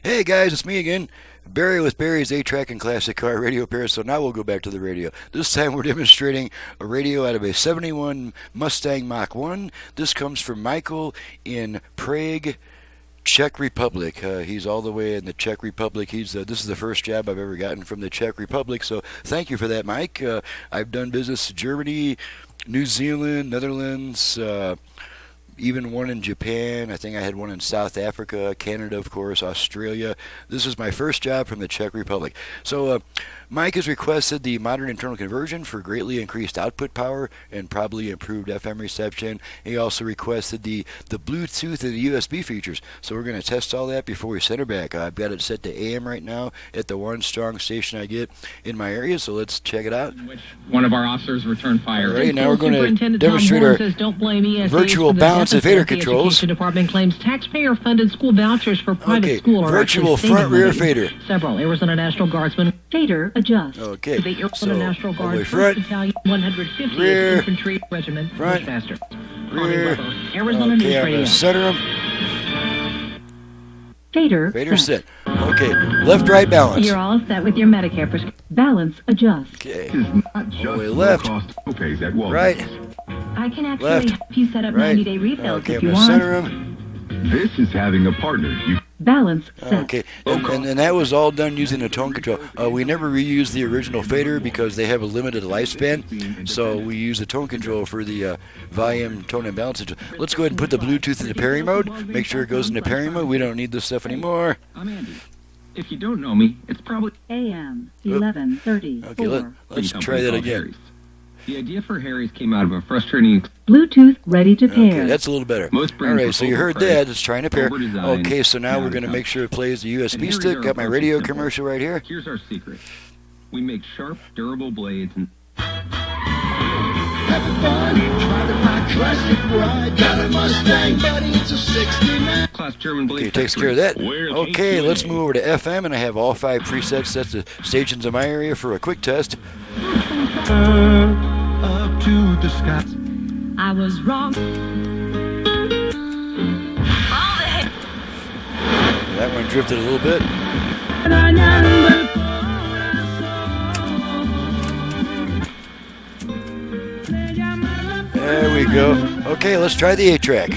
Hey guys, it's me again, Barry with Barry's 8-track and classic car radio pair. So now we'll go back to the radio. This time we're demonstrating a radio out of a 71 Mustang Mach 1. This comes from Michael in Prague, Czech Republic. He's all the way in the Czech Republic. This is the first job I've ever gotten from the Czech Republic, so thank you for that, Mike. I've done business in Germany, New Zealand, Netherlands, even one in Japan. I think I had one in South Africa, Canada, of course, Australia. This is my first job from the Czech Republic. So Mike has requested the modern internal conversion for greatly increased output power and probably improved FM reception. He also requested the Bluetooth and the USB features. So we're going to test all that before we send her back. I've got it set to AM right now at the one strong station I get in my area, so let's check it out. One of our officers returned fire. All right, now we're going to demonstrate our virtual balance and fader controls. The Department claims taxpayer-funded school vouchers for private school are virtual front-rear fader. Several Arizona National Guardsmen. Fader adjust. Okay, The Arizona National all the way Guard, front, 1st Battalion, 150th rear, Infantry Regiment, front, Bushmaster. rear. Arizona Okay, News I'm Radio. going to center them. Fader Set. Okay, left-right balance. You're all set with your Medicare prescription. Balance adjust. Okay, Not just all the way left, low-cost copays at Walgreens. right, I can actually left, help you set up right. 90-day refills Okay, if I'm you going to want. center them. This is having a partner. You Balance set. Okay, and that was all done using a tone control. We never reused the original fader because they have a limited lifespan, so we use a tone control for the volume, tone, and balance. Let's go ahead and put the Bluetooth into pairing mode. Make sure it goes into pairing mode. We don't need this stuff anymore. I'm Andy. If you don't know me, it's probably AM 1130. Okay, let's try that again. Harry's. The idea for Harry's came out of a frustrating. Bluetooth ready to pair. Okay, that's a little better. Most All brands right, are so you heard overpriced, that. It's trying to pair. overdesigned, Okay, so now we're going to non-comfortable. make sure it plays the And USB here's stick. our Got my approach radio is simple. commercial right here. Here's our secret. We make sharp, durable blades and Having fun, driving my classic ride. Got a Mustang, buddy, it's a 69. class German blade. Okay, takes care of that. Where Okay, let's move over to FM, and I have all 5 presets set to stations in my area for a quick test. Up to the sky. I was wrong. That one drifted a little bit. There we go. Okay, let's try the 8-track.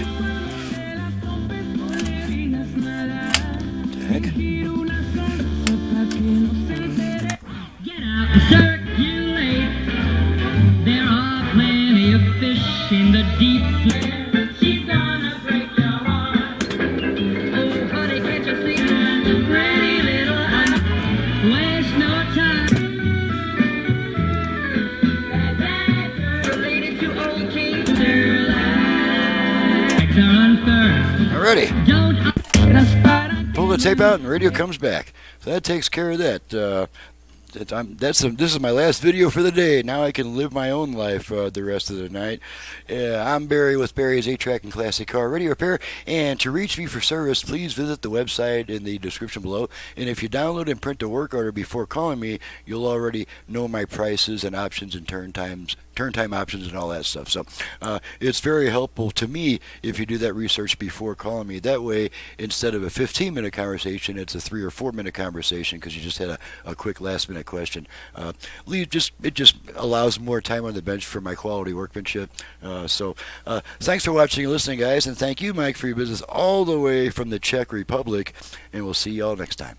Heck. Get out and circulate. There are plenty of fish in the deep blue. She's gonna break your heart. Oh, honey, can't you see? Pretty little eye. Waste no time. Related to old King Sir. Legs are unfurled. Alrighty. Don't Pull the tape out and the radio comes back. So that takes care of that. This is my last video for the day. Now I can live my own life the rest of the night. I'm Barry with Barry's 8-track and classic car radio repair. And to reach me for service, please visit the website in the description below. And if you download and print a work order before calling me, you'll already know my prices and options and turn time options and all that stuff. So it's very helpful to me if you do that research before calling me. That way, instead of a 15-minute conversation, it's a 3 or 4 minute conversation because you just had a quick last-minute question. It just allows more time on the bench for my quality workmanship. So thanks for watching and listening, guys, and thank you, Mike, for your business all the way from the Czech Republic, and we'll see you all next time.